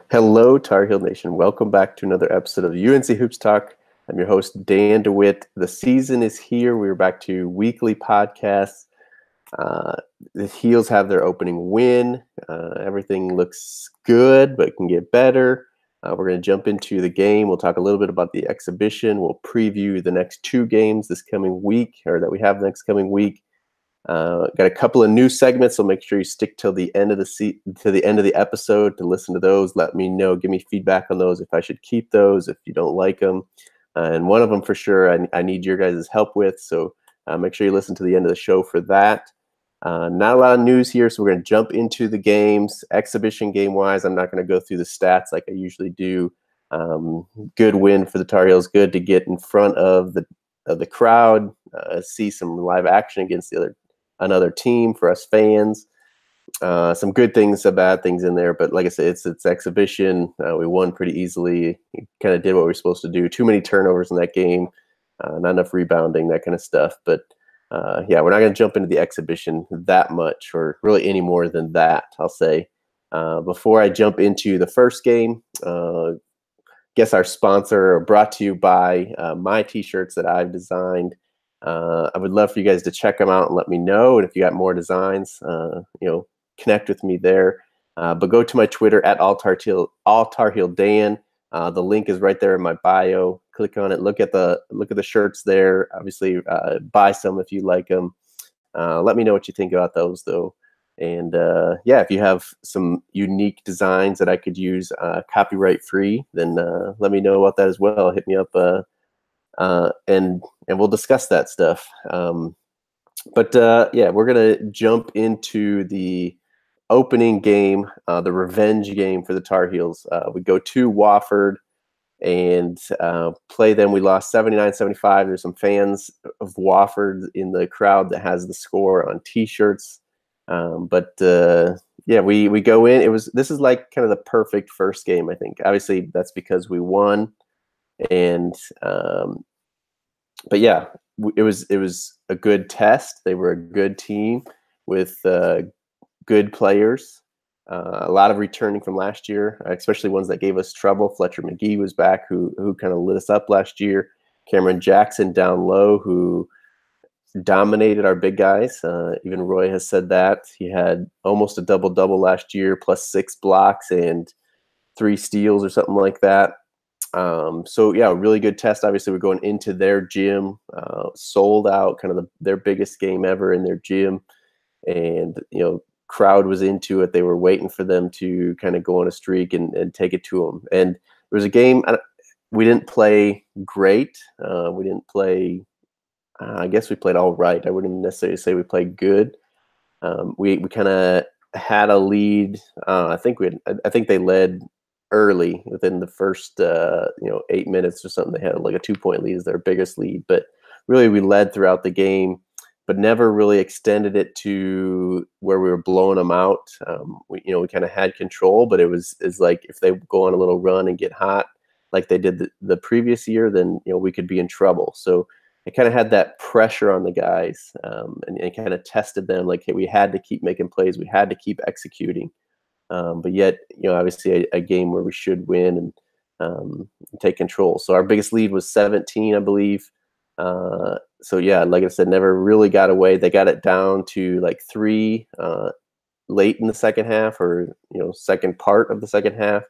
Hello, Tar Heel Nation. Welcome back to another episode of UNC Hoops Talk. I'm your host, Dan DeWitt. The season is here. We're back to weekly podcasts. The Heels have their opening win. Everything looks good, but can get better. We're going to jump into the game. We'll talk a little bit about the exhibition. We'll preview the next two games this coming week, or that we have next coming week. Got a couple of new segments, so make sure you stick till the end of the episode to listen to those. Let me know, give me feedback on those if I should keep those, if you don't like them. And one of them for sure I need your guys' help with, so make sure you listen to the end of the show for that. Not a lot of news here, so we're going to jump into the games. Exhibition game-wise, I'm not going to go through the stats like I usually do. Good win for the Tar Heels, good to get in front of the crowd, see some live action against another team for us fans. Some good things, some bad things in there, but like I said, it's exhibition. We won pretty easily. Kind of did what we were supposed to do. Too many turnovers in that game, not enough rebounding, that kind of stuff. But yeah, we're not going to jump into the exhibition that much, or really any more than that, I'll say. Before I jump into the first game, guess our sponsor, brought to you by my t-shirts that I've designed. I would love for you guys to check them out and let me know. And if you got more designs, connect with me there. But go to my Twitter at alltarheeldan. The link is right there in my bio. Click on it. Look at the shirts there. Obviously, buy some if you like them. Let me know what you think about those, though. And yeah, if you have some unique designs that I could use copyright free, then let me know about that as well. Hit me up, and we'll discuss that stuff. But yeah, we're gonna jump into the opening game, the revenge game for the Tar Heels. We go to Wofford and play them. We lost 79-75. There's some fans of Wofford in the crowd that has the score on T-shirts. But yeah, we go in. This is like kind of the perfect first game, I think. Obviously, that's because we won, and but yeah, it was a good test. They were a good team with good players. A lot of returning from last year, especially ones that gave us trouble. Fletcher McGee was back, who kind of lit us up last year. Cameron Jackson down low, who dominated our big guys. Even Roy has said that. He had almost a double-double last year, plus 6 blocks and 3 steals or something like that. So yeah, really good test. Obviously, we're going into their gym, sold out, kind of their biggest game ever in their gym. And, crowd was into it. They were waiting for them to kind of go on a streak and take it to them. And it was a game, we didn't play great. We didn't play, I guess we played all right. I wouldn't necessarily say we played good. We kind of had a lead. I think they led early within the first 8 minutes or something. They had like a 2-point lead as their biggest lead, but really we led throughout the game, but never really extended it to where we were blowing them out. We kind of had control, but it's like if they go on a little run and get hot like they did the previous year, then we could be in trouble. So it kind of had that pressure on the guys, and kind of tested them. Like, hey, we had to keep making plays, we had to keep executing. But yet, obviously a game where we should win and take control. So our biggest lead was 17, I believe. So yeah, like I said, never really got away. They got it down to like 3 late in the second half, or second part of the second half.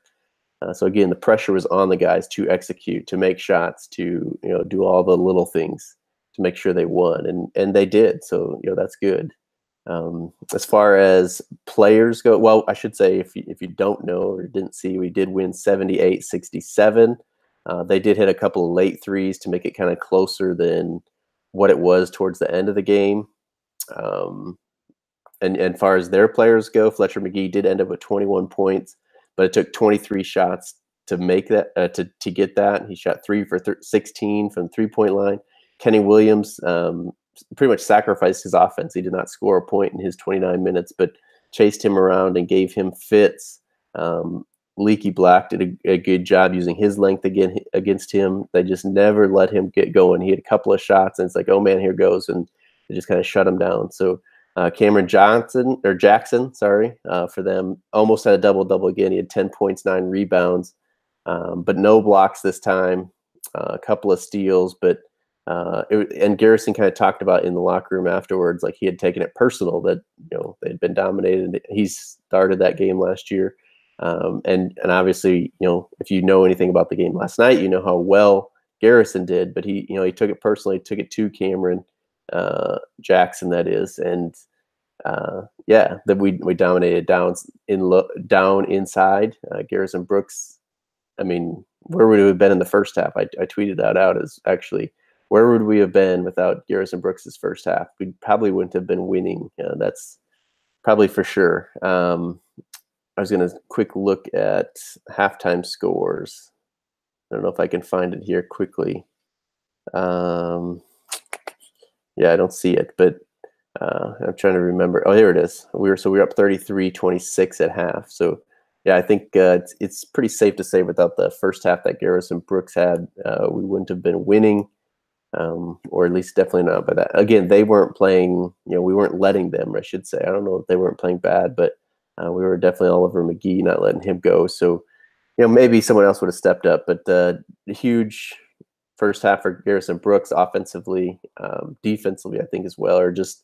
So again, the pressure was on the guys to execute, to make shots, to do all the little things to make sure they won, and they did. So that's good. As far as players go, well, I should say, if you don't know or didn't see, we did win 78-67. They did hit a couple of late threes to make it kind of closer than what it was towards the end of the game. And as far as their players go, Fletcher McGee did end up with 21 points, but it took 23 shots to make that, to get that. He shot 3 for 16 from the 3-point line. Kenny Williams pretty much sacrificed his offense. He did not score a point in his 29 minutes, but chased him around and gave him fits. Leaky Black did a good job using his length again against him. They just never let him get going. He had a couple of shots, and it's like, oh man, here goes, and they just kind of shut him down. So Cameron Jackson, for them, almost had a double again. He had 10 points, 9 rebounds, but no blocks this time. A couple of steals, but and Garrison kind of talked about in the locker room afterwards, like he had taken it personal that they'd been dominated. He started that game last year, and obviously if you know anything about the game last night, you know how well Garrison did, but he took it personally, took it to Cameron Jackson, that is, and that we dominated down inside. Garrison Brooks, I mean, where would we have been in the first half? I tweeted that out as actually, where would we have been without Garrison Brooks' first half? We probably wouldn't have been winning. That's probably for sure. I was going to quick look at halftime scores. I don't know if I can find it here quickly. Yeah, I don't see it, but I'm trying to remember. Oh, here it is. We were up 33-26 at half. So yeah, I think it's pretty safe to say without the first half that Garrison Brooks had, we wouldn't have been winning, or at least definitely not by that. Again, they weren't playing. We weren't letting them. I should say. I don't know if they weren't playing bad, but we were definitely Oliver McGee not letting him go. So maybe someone else would have stepped up, but the huge first half for Garrison Brooks offensively, defensively, I think as well, or just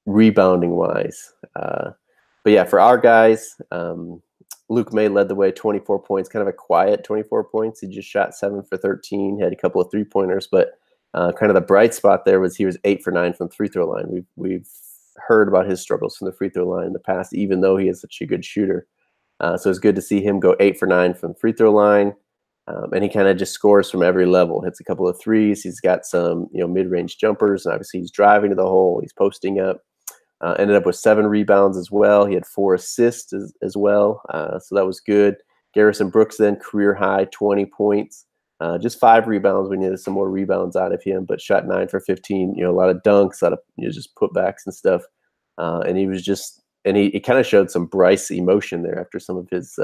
rebounding wise. But yeah, for our guys, Luke May led the way, 24 points, kind of a quiet 24 points. He just shot 7 for 13, had a couple of 3-pointers, but kind of the bright spot there was he was 8 for 9 from the free throw line. We've heard about his struggles from the free throw line in the past, even though he is such a good shooter. So it's good to see him go 8 for 9 from the free throw line. And he kind of just scores from every level, hits a couple of threes. He's got some, mid-range jumpers, and obviously he's driving to the hole. He's posting up. Ended up with 7 rebounds as well. He had 4 assists as well, so that was good. Garrison Brooks then career high 20 points, just 5 rebounds. We needed some more rebounds out of him, but shot 9 for 15. A lot of dunks, a lot of just putbacks and stuff. And he was just, and he kind of showed some Bryce emotion there after some of his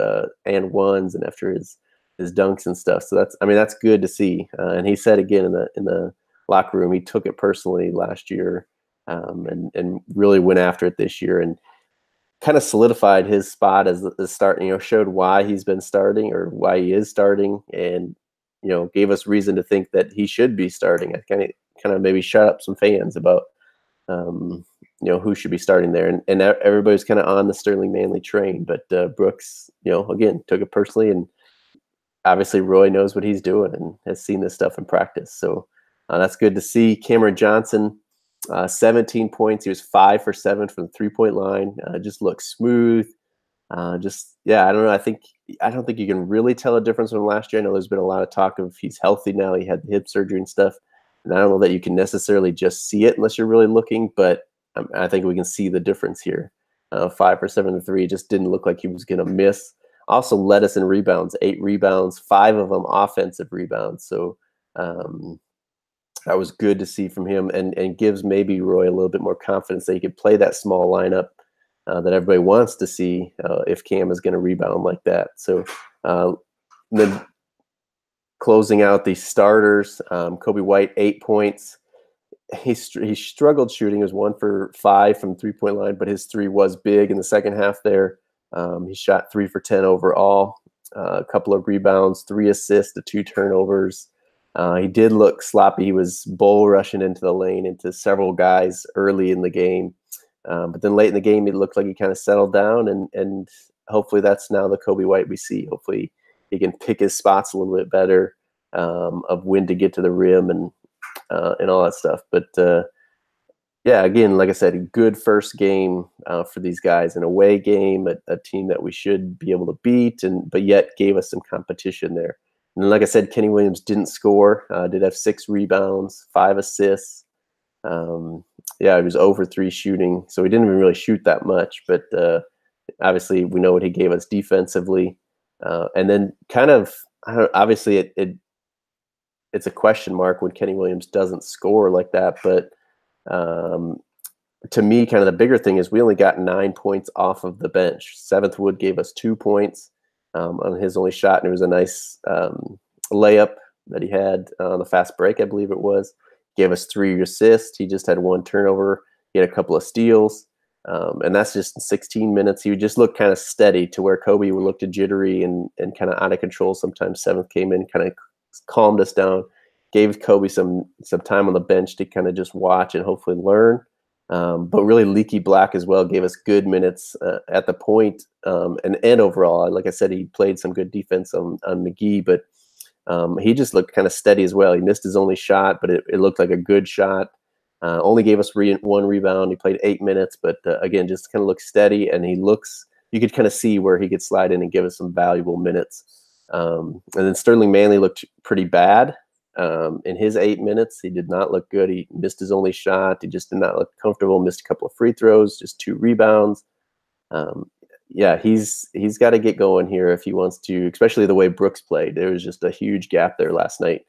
and ones and after his dunks and stuff. So that's good to see. And he said again in the locker room, he took it personally last year. And really went after it this year and kind of solidified his spot as the start, showed why he's been starting or why he is starting, and, gave us reason to think that he should be starting. I kind of maybe shut up some fans about, who should be starting there. And everybody's kind of on the Sterling Manley train, but Brooks, again, took it personally, and obviously Roy knows what he's doing and has seen this stuff in practice. So that's good to see. Cameron Johnson, 17 points. He was 5 for 7 from the 3-point line. Just looks smooth. I don't know. I don't think you can really tell a difference from last year. I know there's been a lot of talk of he's healthy now. He had the hip surgery and stuff, and I don't know that you can necessarily just see it unless you're really looking. But I think we can see the difference here. 5 for 7 to 3. Just didn't look like he was going to miss. Also led us in rebounds. 8 rebounds, 5 of them offensive rebounds. So. That was good to see from him, and gives maybe Roy a little bit more confidence that he could play that small lineup that everybody wants to see if Cam is going to rebound like that. So then closing out the starters, Kobe White, 8 points. He struggled shooting. He was 1 for 5 from 3-point line, but his 3 was big in the second half there. He shot 3 for 10 overall, a couple of rebounds, 3 assists to 2 turnovers. He did look sloppy. He was bull rushing into the lane into several guys early in the game. But then late in the game, it looked like he kind of settled down, and hopefully that's now the Kobe White we see. Hopefully he can pick his spots a little bit better of when to get to the rim and all that stuff. But again, like I said, a good first game for these guys, an away game, a team that we should be able to beat, but yet gave us some competition there. And like I said, Kenny Williams didn't score, did have 6 rebounds, 5 assists. He was over 3 shooting, so he didn't even really shoot that much. But obviously, we know what he gave us defensively. And then kind of, obviously, it's a question mark when Kenny Williams doesn't score like that. But to me, kind of the bigger thing is we only got 9 points off of the bench. Seventh Wood gave us 2 points. On his only shot, and it was a nice layup that he had on the fast break, I believe it was. Gave us 3 assists. He just had 1 turnover. He had a couple of steals. And that's just in 16 minutes. He would just look kind of steady to where Kobe would look jittery and kind of out of control. Sometimes Seventh came in, kind of calmed us down, gave Kobe some time on the bench to kind of just watch and hopefully learn. But really Leaky Black as well gave us good minutes at the point, and overall. Like I said, he played some good defense on McGee, but he just looked kind of steady as well. He missed his only shot, but it looked like a good shot. Only gave us one rebound. He played 8 minutes, but again, just kind of looks steady, and you could kind of see where he could slide in and give us some valuable minutes. And then Sterling Manley looked pretty bad in his 8 minutes. He did not look good. He missed his only shot. He just did not look comfortable. Missed a couple of free throws, just 2 rebounds. Yeah, he's got to get going here if he wants to, especially the way Brooks played. There was just a huge gap there last night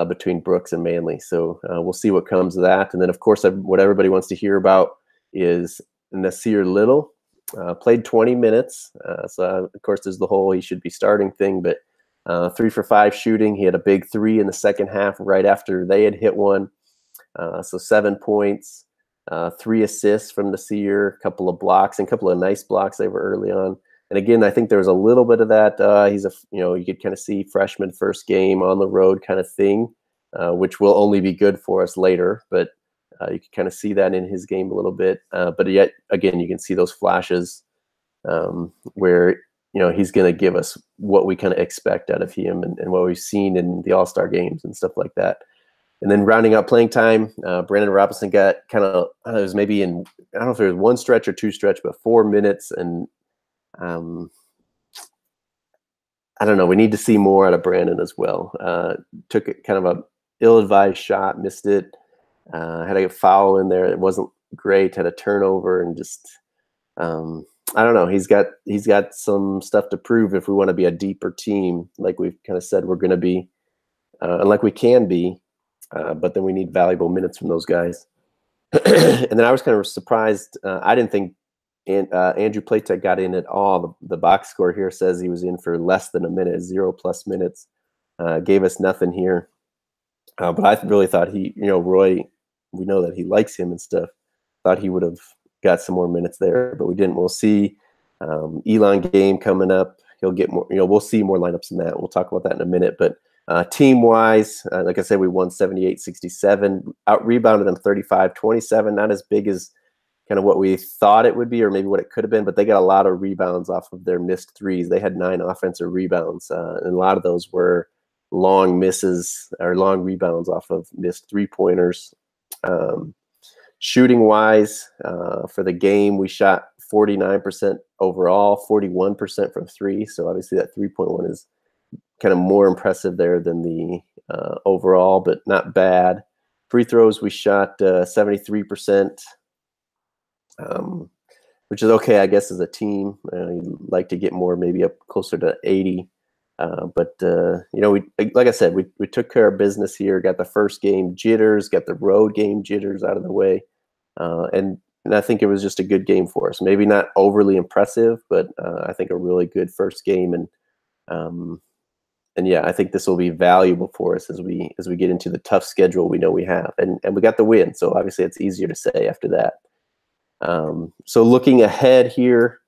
between Brooks and Manley. So we'll see what comes of that. And then, of course, what everybody wants to hear about is Nasir Little. Played 20 minutes. So, of course, there's the whole he should be starting thing. But 3 for 5 shooting. He had a big 3 in the second half right after they had hit one. So 7 points. 3 assists from Nasir, a couple of blocks, and a couple of nice blocks they were early on. And again, I think there was a little bit of that. He's you could kind of see freshman first game on the road kind of thing, which will only be good for us later. But you can kind of see that in his game a little bit. But yet, again, you can see those flashes where he's going to give us what we kind of expect out of him and what we've seen in the All-Star games and stuff like that. And then rounding out playing time, Brandon Robinson got kind of, it was maybe I don't know if it was 1 stretch or 2 stretch, but 4 minutes. And I don't know, we need to see more out of Brandon as well. Took kind of a ill-advised shot, missed it, had a foul in there. It wasn't great, had a turnover, and just, I don't know. He's got some stuff to prove if we want to be a deeper team, like we've kind of said we're going to be, and like we can be. But then we need valuable minutes from those guys. And then I was kind of surprised. I didn't think Andrew Platek got in at all. The box score here says he was in for less than a minute, 0+ minutes. Gave us nothing here. But I really thought Roy, we know that he likes him and stuff. Thought he would have got some more minutes there, but we didn't. We'll see. Elon game coming up. He'll get more. We'll see more lineups in that. We'll talk about that in a minute. But team-wise, like I said, we won 78-67, out-rebounded them 35-27, not as big as kind of what we thought it would be or maybe what it could have been, but they got a lot of rebounds off of their missed threes. They had 9 offensive rebounds, and a lot of those were long misses or long rebounds off of missed three-pointers. Shooting-wise, for the game, we shot 49% overall, 41% from 3, so obviously that 3-point one is kind of more impressive there than the overall, but not bad. Free throws, we shot 73%, which is okay, I guess, as a team. You'd like to get more, maybe up closer to 80. But we, like I said, we took care of business here, got the first game jitters, got the road game jitters out of the way. And I think it was just a good game for us. Maybe not overly impressive, but I think a really good first game. And yeah, I think this will be valuable for us as we get into the tough schedule we know we have. And we got the win, so obviously it's easier to say after that. So looking ahead here,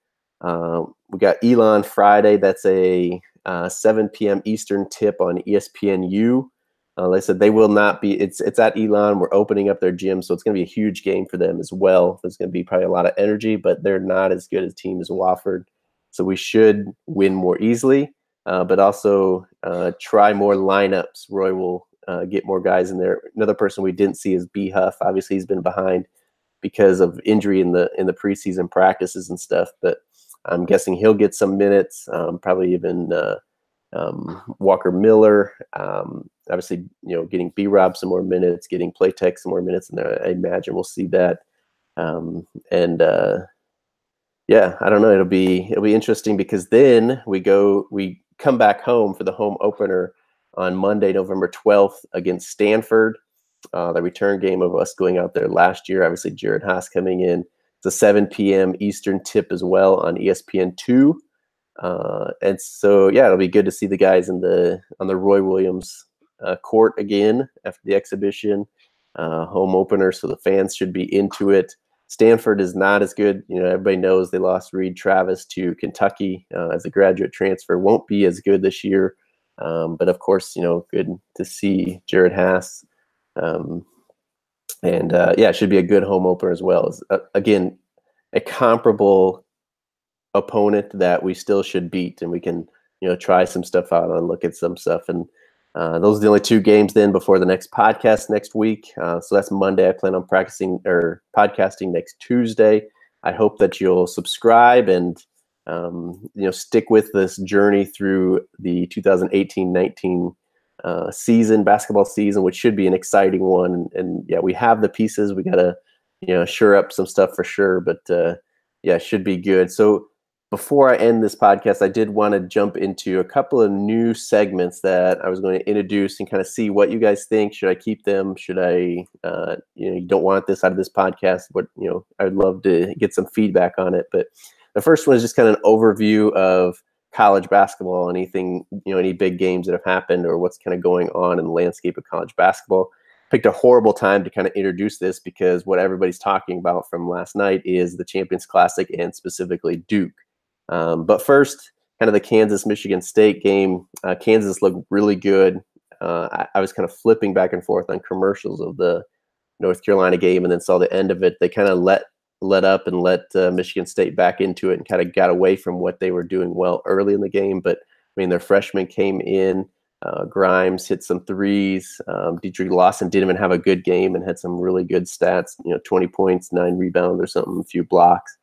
we got Elon Friday. That's a 7 p.m. Eastern tip on ESPNU. Like I said, they will not be. It's at Elon. We're opening up their gym, so it's going to be a huge game for them as well. There's going to be probably a lot of energy, but they're not as good a team as Wofford, so we should win more easily. But also try more lineups. Roy will get more guys in there. Another person we didn't see is B. Huff. Obviously, he's been behind because of injury in the preseason practices and stuff. But I'm guessing he'll get some minutes. Probably even Walker Miller. Obviously, getting B-Rob some more minutes, getting Platek some more minutes, and I imagine we'll see that. Yeah, I don't know. It'll be interesting because then we come back home for the home opener on Monday, November 12th against Stanford. The return game of us going out there last year. Obviously, Jared Haas coming in. It's a 7 p.m. Eastern tip as well on ESPN2. And so, yeah, it'll be good to see the guys on the Roy Williams court again after the exhibition home opener. So the fans should be into it. Stanford is not as good. Everybody knows they lost Reed Travis to Kentucky as a graduate transfer. Won't be as good this year. But of course, good to see Jared Haas. It should be a good home opener as well. Again, a comparable opponent that we still should beat, and we can try some stuff out and look at some stuff. And those are the only 2 games then before the next podcast next week. So that's Monday. I plan on podcasting next Tuesday. I hope that you'll subscribe and stick with this journey through the 2018-19 basketball season, which should be an exciting one. And yeah, we have the pieces. We got to shore up some stuff for sure, but it should be good. So before I end this podcast, I did want to jump into a couple of new segments that I was going to introduce and kind of see what you guys think. Should I keep them? Should I, you don't want this out of this podcast, but I would love to get some feedback on it. But the first one is just kind of an overview of college basketball, anything, any big games that have happened or what's kind of going on in the landscape of college basketball. Picked a horrible time to kind of introduce this because what everybody's talking about from last night is the Champions Classic and specifically Duke. But first, kind of the Kansas-Michigan State game. Kansas looked really good. I was kind of flipping back and forth on commercials of the North Carolina game and then saw the end of it. They kind of let up and let Michigan State back into it and kind of got away from what they were doing well early in the game. But, their freshmen came in. Grimes hit some threes. Dietrich Lawson didn't even have a good game and had some really good stats, 20 points, 9 rebounds or something, a few blocks.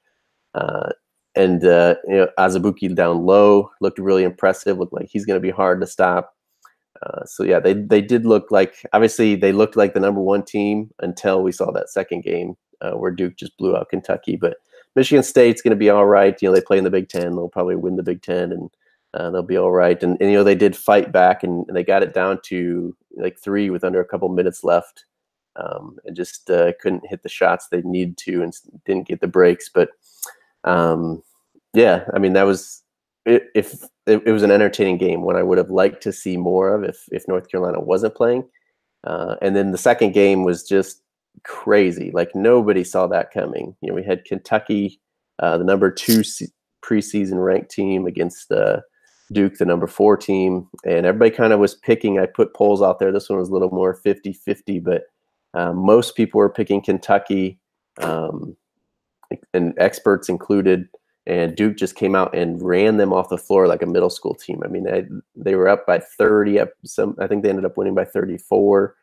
Azubuike down low looked really impressive. Looked like he's going to be hard to stop. They did look like, obviously they looked like the number 1 team until we saw that second game where Duke just blew out Kentucky. But Michigan State's going to be all right. They play in the Big Ten. They'll probably win the Big Ten and they'll be all right. And they did fight back and they got it down to like 3 with under a couple minutes left and just couldn't hit the shots they needed to and didn't get the breaks. But that was if it was an entertaining game, one I would have liked to see more of if North Carolina wasn't playing. And then the second game was just crazy. Like nobody saw that coming. We had Kentucky, the number 2 preseason ranked team against Duke, the number 4 team, and everybody kind of was picking. I put polls out there. This one was a little more 50-50, but most people were picking Kentucky, and experts included. And Duke just came out and ran them off the floor like a middle school team. They were up by 30. I think they ended up winning by 34.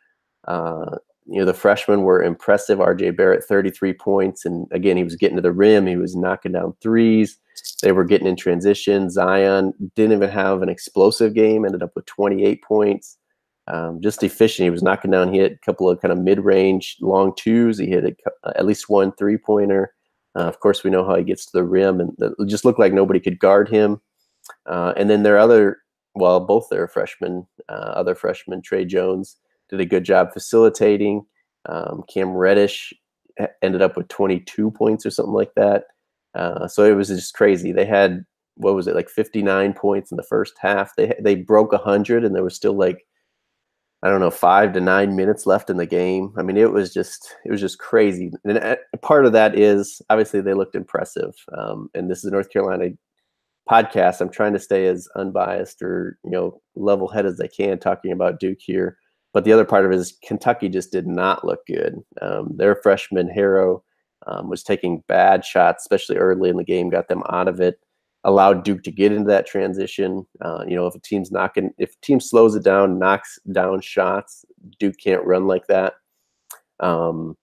The freshmen were impressive. RJ Barrett, 33 points. And again, he was getting to the rim. He was knocking down threes. They were getting in transition. Zion didn't even have an explosive game, ended up with 28 points. Just efficient. He was knocking down. He hit a couple of kind of mid-range long twos. He hit at least 1 3-pointer. Of course, we know how he gets to the rim, and it just looked like nobody could guard him. And then both their freshmen, Trey Jones, did a good job facilitating. Cam Reddish ended up with 22 points or something like that. So it was just crazy. They had, 59 points in the first half. They broke 100, and there was still 5 to 9 minutes left in the game. It was just crazy. And part of that is obviously they looked impressive. And this is a North Carolina podcast. I'm trying to stay as unbiased or, level headed as I can talking about Duke here. But the other part of it is Kentucky just did not look good. Their freshman Harrow was taking bad shots, especially early in the game, got them out of it. Allowed Duke to get into that transition. If a team slows it down, knocks down shots, Duke can't run like that. They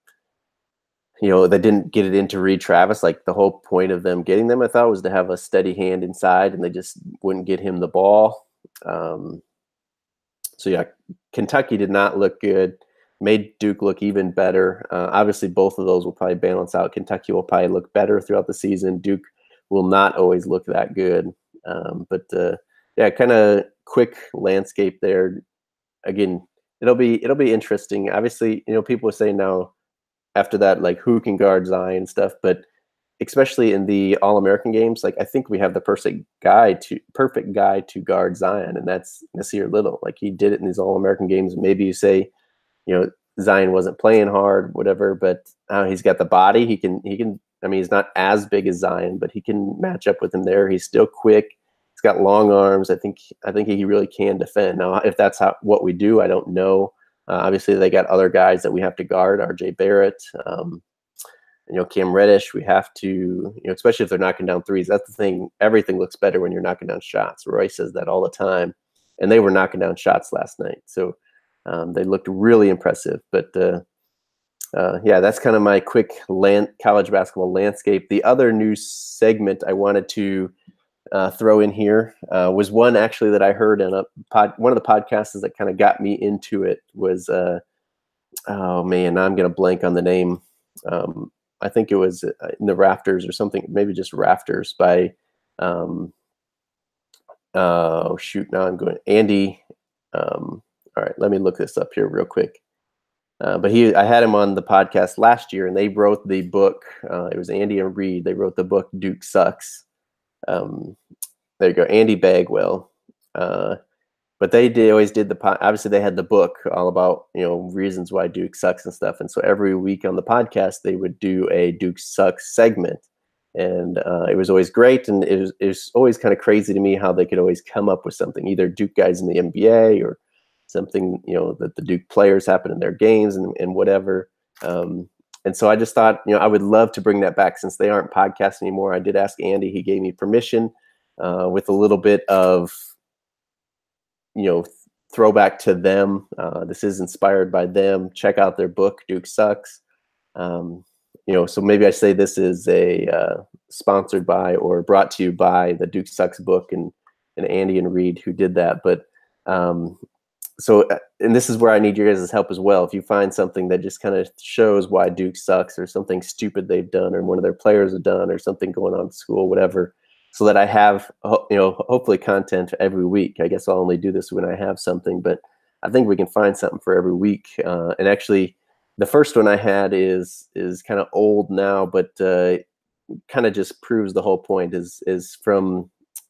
didn't get it into Reed Travis. Like the whole point of them getting them, I thought, was to have a steady hand inside, and they just wouldn't get him the ball. Kentucky did not look good. Made Duke look even better. Obviously, both of those will probably balance out. Kentucky will probably look better throughout the season. Duke will not always look that good. Kind of quick landscape there. Again, it'll be interesting. Obviously, people are saying now after that, like who can guard Zion and stuff, but especially in the All-American games, I think we have the perfect guy to guard Zion, and that's Nasir Little. He did it in these All-American games. Maybe you say, Zion wasn't playing hard, whatever, but he's got the body. He can, I mean, he's not as big as Zion, but he can match up with him there. He's still quick. He's got long arms. I think he really can defend. Now, if that's what we do, I don't know. Obviously, they got other guys that we have to guard, RJ Barrett, Cam Reddish. We have to, especially if they're knocking down threes. That's the thing. Everything looks better when you're knocking down shots. Roy says that all the time. And they were knocking down shots last night. So they looked really impressive. But, that's kind of my quick college basketball landscape. The other news segment I wanted to throw in here was one actually that I heard in one of the podcasts that kind of got me into it was, oh man, now I'm going to blank on the name. I think it was in the Rafters or something, maybe just Rafters by, oh shoot, now I'm going, Andy. All right, let me look this up here real quick. But I had him on the podcast last year, and they wrote the book. It was Andy and Reed. They wrote the book Duke Sucks. There you go, Andy Bagwell. But they always did obviously they had the book all about, reasons why Duke sucks and stuff. And so every week on the podcast, they would do a Duke Sucks segment. And it was always great. And it was always kind of crazy to me how they could always come up with something, either Duke guys in the NBA or something, that the Duke players happen in their games and whatever. And so I just thought, I would love to bring that back since they aren't podcasts anymore. I did ask Andy. He gave me permission with a little bit of, throwback to them. This is inspired by them. Check out their book, Duke Sucks. So maybe I say this is a sponsored by or brought to you by the Duke Sucks book and Andy and Reed who did that. But and this is where I need your guys' help as well. If you find something that just kind of shows why Duke sucks or something stupid they've done or one of their players have done or something going on at school, whatever, so that I have, hopefully content every week. I guess I'll only do this when I have something, but I think we can find something for every week. And actually, the first one I had is kind of old now, but kind of just proves the whole point. Is from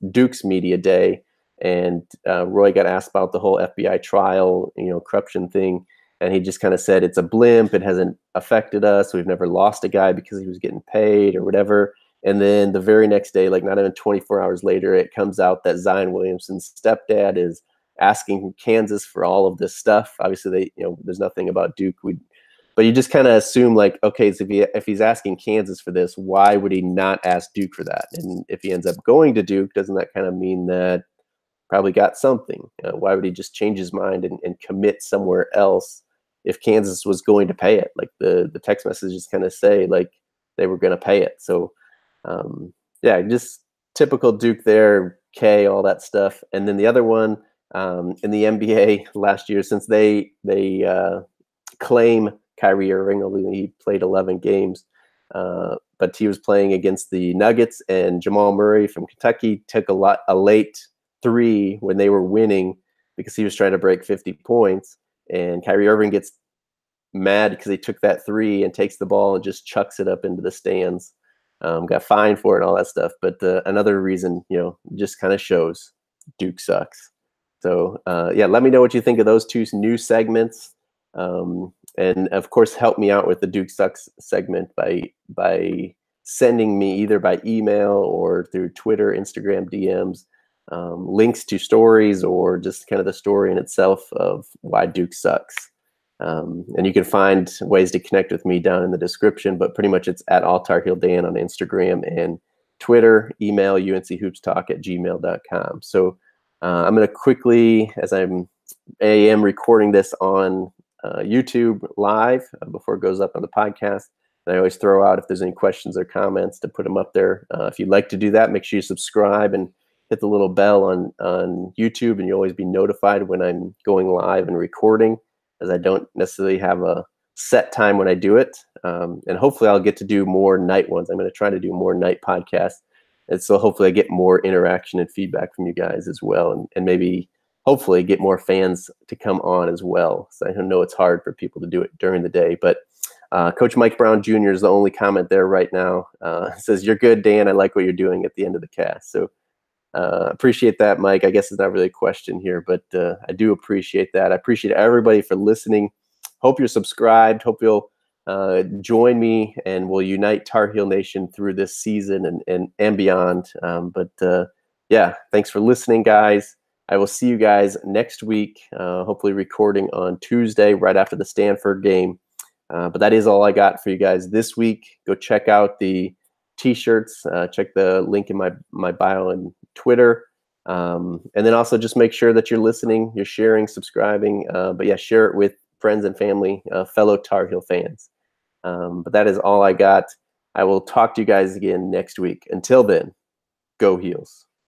Duke's Media Day, and Roy got asked about the whole FBI trial, corruption thing, and he just kind of said it's a blimp. It hasn't affected us. We've never lost a guy because he was getting paid or whatever. And then the very next day, like not even 24 hours later, it comes out that Zion Williamson's stepdad is asking Kansas for all of this stuff. Obviously, there's nothing about Duke. But you just kind of assume like, okay, so if he's asking Kansas for this, why would he not ask Duke for that? And if he ends up going to Duke, doesn't that kind of mean that probably got something? Why would he just change his mind and commit somewhere else if Kansas was going to pay it? Like the text messages kind of say like they were going to pay it. So just typical Duke there, K, all that stuff. And then the other one in the NBA last year, since they claim Kyrie Irving, although he played 11 games, but he was playing against the Nuggets, and Jamal Murray from Kentucky took a late three when they were winning because he was trying to break 50 points. And Kyrie Irving gets mad because he took that three and takes the ball and just chucks it up into the stands. Got fined for it and all that stuff. But another reason, just kind of shows Duke sucks. So, let me know what you think of those two new segments. And, of course, help me out with the Duke Sucks segment by sending me either by email or through Twitter, Instagram DMs, links to stories or just kind of the story in itself of why Duke sucks. And you can find ways to connect with me down in the description, but pretty much it's at AllTarHeelDan on Instagram and Twitter, email unchoops.talk@gmail.com. So I'm going to quickly, as I am recording this on YouTube live before it goes up on the podcast, and I always throw out if there's any questions or comments to put them up there. If you'd like to do that, make sure you subscribe and hit the little bell on YouTube, and you'll always be notified when I'm going live and recording, as I don't necessarily have a set time when I do it. And hopefully I'll get to do more night ones. I'm going to try to do more night podcasts. And so hopefully I get more interaction and feedback from you guys as well. And maybe hopefully get more fans to come on as well. So I know it's hard for people to do it during the day, but Coach Mike Brown Jr. is the only comment there right now. Says, "You're good, Dan. I like what you're doing" at the end of the cast. So appreciate that, Mike. I guess it's not really a question here, but I do appreciate that. I appreciate everybody for listening. hope you're subscribed. Hope you'll join me, and we'll unite Tar Heel Nation through this season and beyond. Yeah, thanks for listening, guys. I will see you guys next week, hopefully recording on Tuesday right after the Stanford game. But that is all I got for you guys this week. Go check out the t-shirts. Check the link in my bio and Twitter. And then also just make sure that you're listening, you're sharing, subscribing. But yeah, share it with friends and family, fellow Tar Heel fans. But that is all I got. I will talk to you guys again next week. Until then, go Heels.